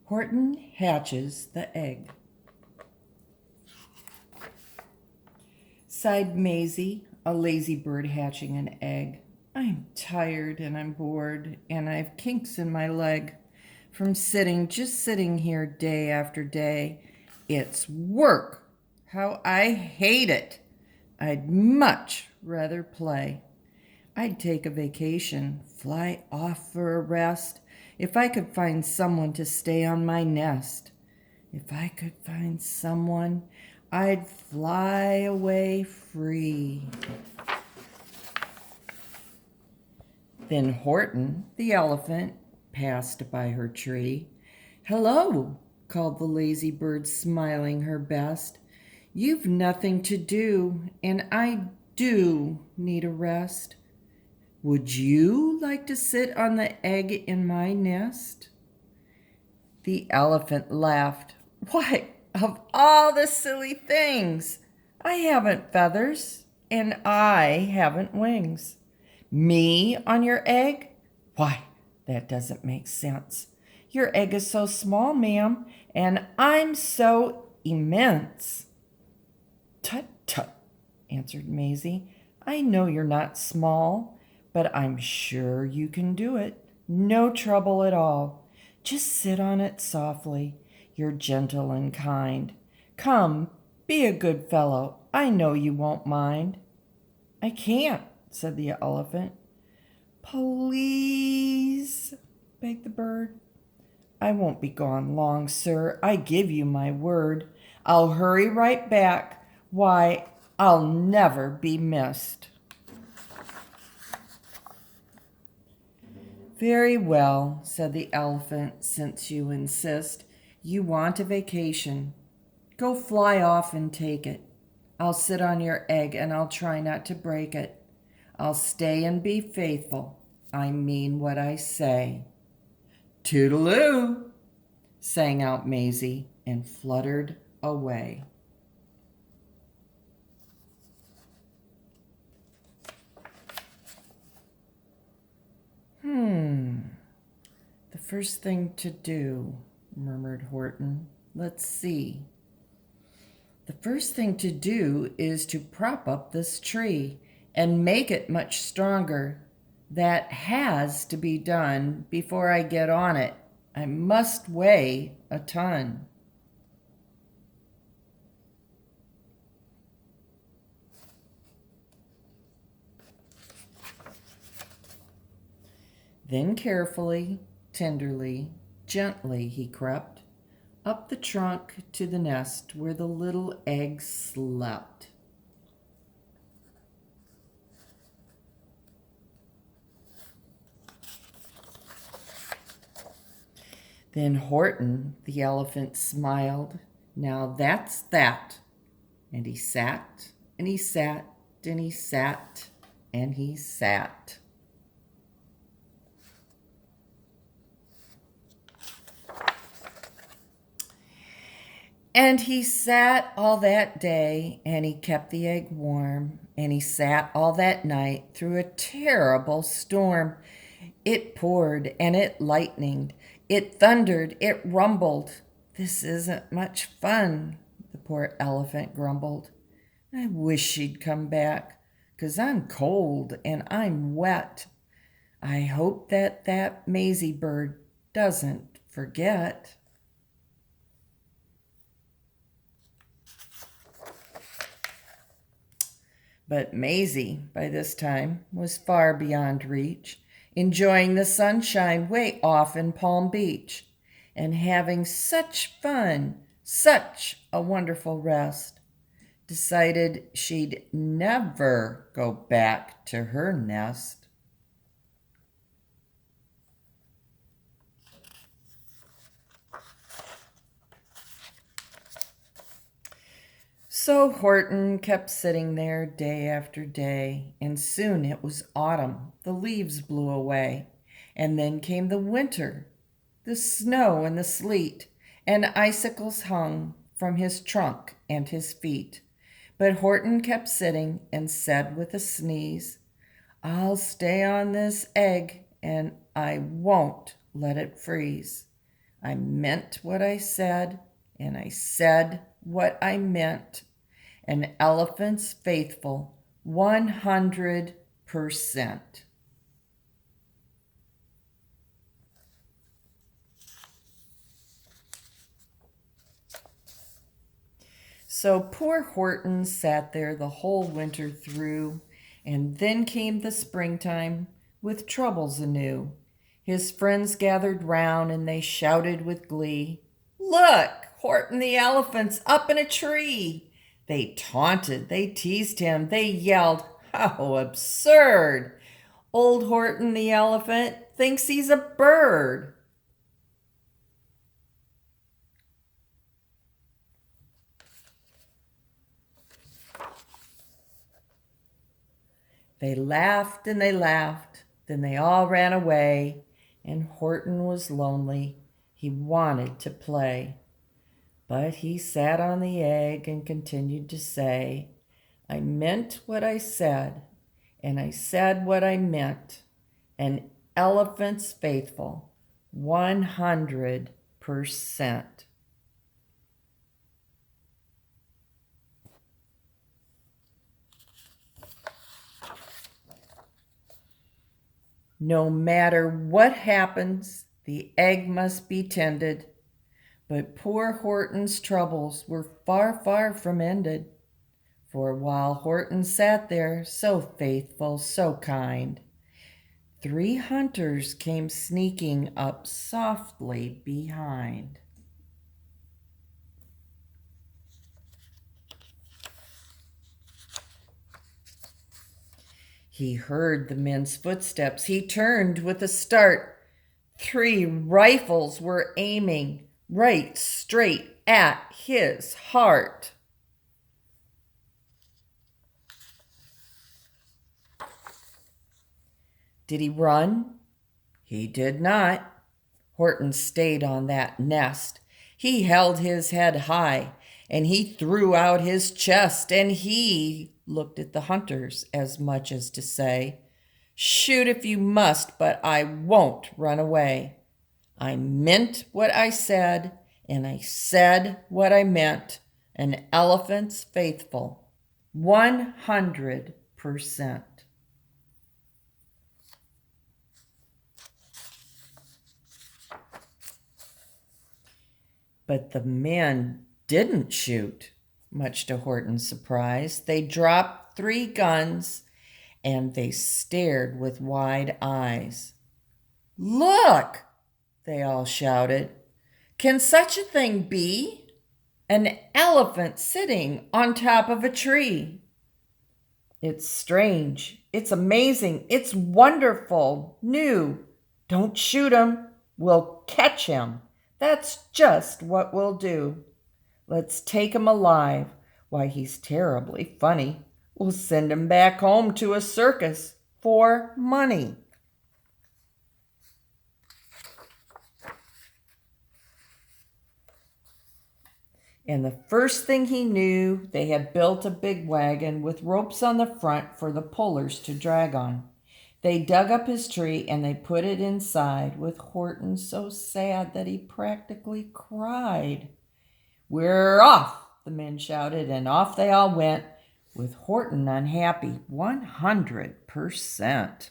Horton hatches the egg. Sighed Maisie, a lazy bird hatching an egg. I'm tired and I'm bored and I've kinks in my leg from just sitting here day after day. It's work. How I hate it. I'd much rather play. I'd take a vacation, fly off for a rest, if I could find someone to stay on my nest. If I could find someone, I'd fly away free. Then Horton, the elephant, passed by her tree. Hello, called the lazy bird, smiling her best. You've nothing to do, and I do need a rest. Would you like to sit on the egg in my nest? The elephant laughed. Why, of all the silly things, I haven't feathers and I haven't wings. Me on your egg? Why, that doesn't make sense. Your egg is so small, ma'am, and I'm so immense. Tut, tut, answered Maisie. I know you're not small, but I'm sure you can do it. No trouble at all. Just sit on it softly. You're gentle and kind. Come, be a good fellow. I know you won't mind. I can't, said the elephant. Please, begged the bird. I won't be gone long, sir. I give you my word. I'll hurry right back. Why, I'll never be missed. Very well, said the elephant, since you insist. You want a vacation. Go fly off and take it. I'll sit on your egg and I'll try not to break it. I'll stay and be faithful. I mean what I say. Toodaloo, sang out Maisie and fluttered away. The first thing to do, murmured Horton. Let's see. The first thing to do is to prop up this tree and make it much stronger. That has to be done before I get on it. I must weigh a ton. Then carefully, tenderly, gently he crept up the trunk to the nest where the little egg slept. Then Horton, the elephant, smiled. Now that's that. And he sat, and he sat, and he sat, and he sat. And he sat all that day, and he kept the egg warm, and he sat all that night through a terrible storm. It poured and it lightened, it thundered, it rumbled. This isn't much fun, the poor elephant grumbled. I wish she'd come back, 'cause I'm cold and I'm wet. I hope that Maisie bird doesn't forget. But Maisie, by this time, was far beyond reach, enjoying the sunshine way off in Palm Beach, and having such fun, such a wonderful rest. Decided she'd never go back to her nest. So Horton kept sitting there day after day, and soon it was autumn. The leaves blew away, and then came the winter, the snow and the sleet, and icicles hung from his trunk and his feet. But Horton kept sitting and said with a sneeze, I'll stay on this egg, and I won't let it freeze. I meant what I said, and I said what I meant. An elephant's faithful 100%. So poor Horton sat there the whole winter through, and then came the springtime with troubles anew. His friends gathered round and they shouted with glee, "Look, Horton the elephant's up in a tree!" They taunted, they teased him, they yelled, "How absurd! Old Horton the elephant thinks he's a bird." They laughed and they laughed, then they all ran away, and Horton was lonely. He wanted to play. But he sat on the egg and continued to say, "I meant what I said, and I said what I meant. An elephant's faithful 100%." No matter what happens, the egg must be tended. But poor Horton's troubles were far, far from ended. For while Horton sat there, so faithful, so kind, 3 hunters came sneaking up softly behind. He heard the men's footsteps. He turned with a start. 3 rifles were aiming right straight at his heart. Did he run? He did not. Horton stayed on that nest. He held his head high, and he threw out his chest, and he looked at the hunters as much as to say, "Shoot if you must, but I won't run away. I meant what I said, and I said what I meant. An elephant's faithful 100%. But the men didn't shoot, much to Horton's surprise. They dropped 3 guns and they stared with wide eyes. "Look!" they all shouted. "Can such a thing be? An elephant sitting on top of a tree. It's strange, it's amazing, it's wonderful, new. Don't shoot him, we'll catch him. That's just what we'll do. Let's take him alive. Why, he's terribly funny. We'll send him back home to a circus for money." And the first thing he knew, they had built a big wagon with ropes on the front for the pullers to drag on. They dug up his tree and they put it inside, with Horton so sad that he practically cried. "We're off!" the men shouted, and off they all went, with Horton unhappy 100%.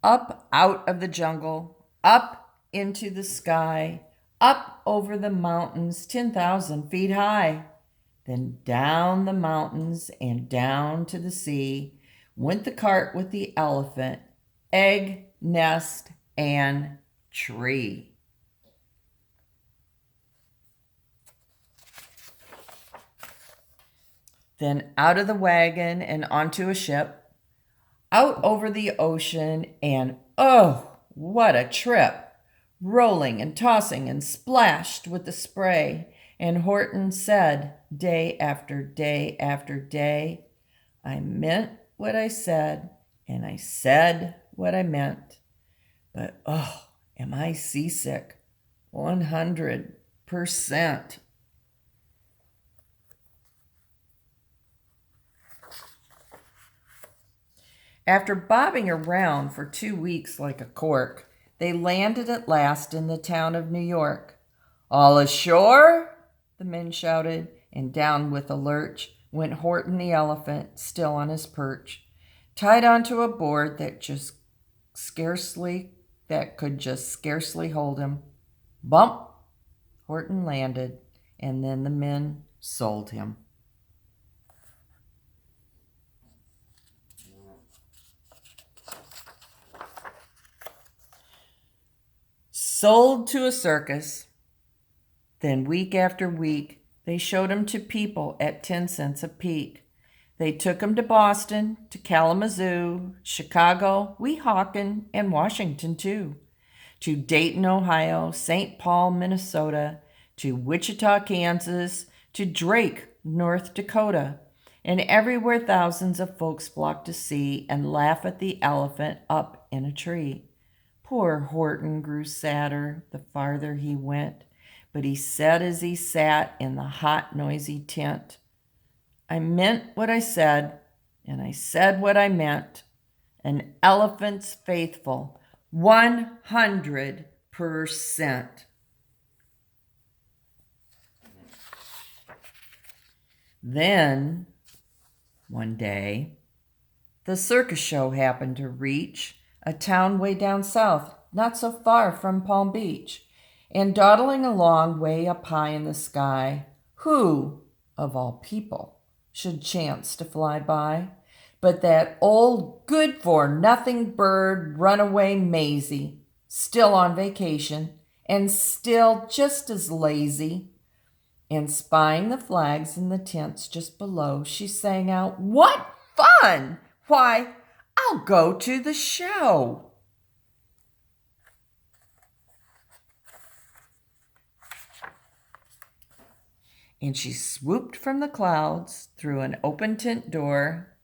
Up out of the jungle, up into the sky, up over the mountains 10,000 feet high. Then down the mountains and down to the sea went the cart with the elephant, egg, nest, and tree. Then out of the wagon and onto a ship, out over the ocean, and oh, what a trip! Rolling and tossing and splashed with the spray. And Horton said, day after day after day, "I meant what I said, and I said what I meant. But oh, am I seasick 100%. After bobbing around for 2 weeks like a cork, they landed at last in the town of New York. "All ashore?" the men shouted, and down with a lurch went Horton the elephant, still on his perch, tied onto a board that could just scarcely hold him. Bump! Horton landed, and then the men sold him. Sold to a circus. Then week after week, they showed him to people at 10 cents a peek. They took him to Boston, to Kalamazoo, Chicago, Weehawken, and Washington too. To Dayton, Ohio, St. Paul, Minnesota, to Wichita, Kansas, to Drake, North Dakota, and everywhere thousands of folks flocked to see and laugh at the elephant up in a tree. Poor Horton grew sadder the farther he went, but he said as he sat in the hot, noisy tent, "I meant what I said, and I said what I meant. An elephant's faithful, 100%. Then, one day, the circus show happened to reach a town way down south, not so far from Palm Beach. And dawdling along way up high in the sky, who, of all people, should chance to fly by but that old good-for-nothing bird, Runaway Maisie, still on vacation and still just as lazy. And spying the flags in the tents just below, she sang out, "What fun! Why, I'll go to the show." And she swooped from the clouds through an open tent door.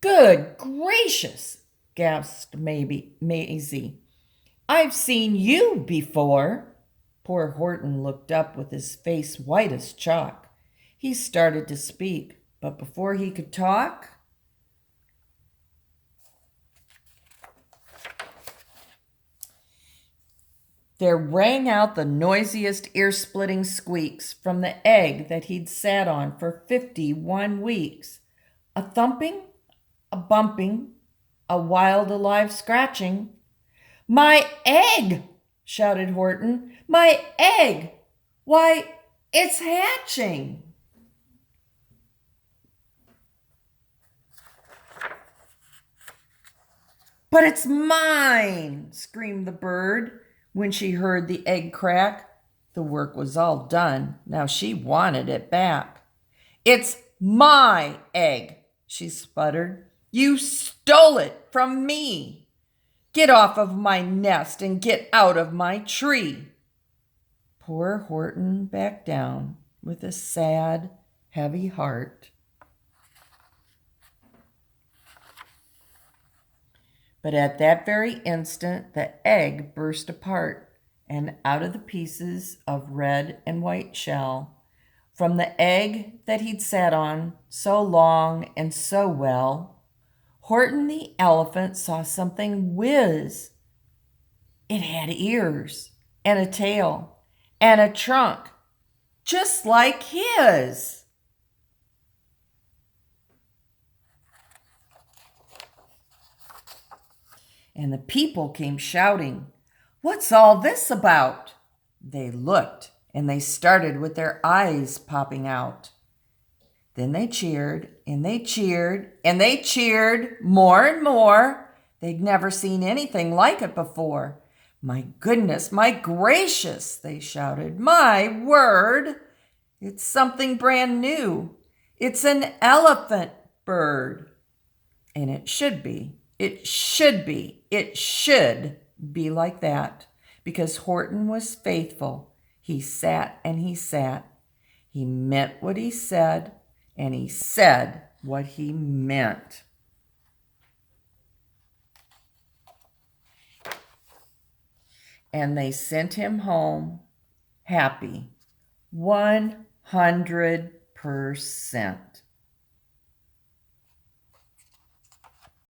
"Good gracious," gasped Maisie. "I've seen you before." Poor Horton looked up with his face white as chalk. He started to speak, but before he could talk, there rang out the noisiest ear-splitting squeaks from the egg that he'd sat on for 51 weeks. A thumping, a bumping, a wild alive scratching. "My egg!" shouted Horton. "My egg! Why, it's hatching!" "But it's mine!" screamed the bird when she heard the egg crack. The work was all done. Now she wanted it back. "It's my egg," she sputtered. "You stole it from me. Get off of my nest and get out of my tree." Poor Horton backed down with a sad, heavy heart. But at that very instant, the egg burst apart, and out of the pieces of red and white shell, from the egg that he'd sat on so long and so well, Horton the elephant saw something whiz. It had ears and a tail and a trunk, just like his. And the people came shouting, "What's all this about?" They looked, and they started with their eyes popping out. Then they cheered, and they cheered, and they cheered more and more. They'd never seen anything like it before. "My goodness, my gracious," they shouted. "My word, it's something brand new. It's an elephant bird." And it should be like that, because Horton was faithful. He sat and he sat. He meant what he said, and he said what he meant. And they sent him home happy, 100%.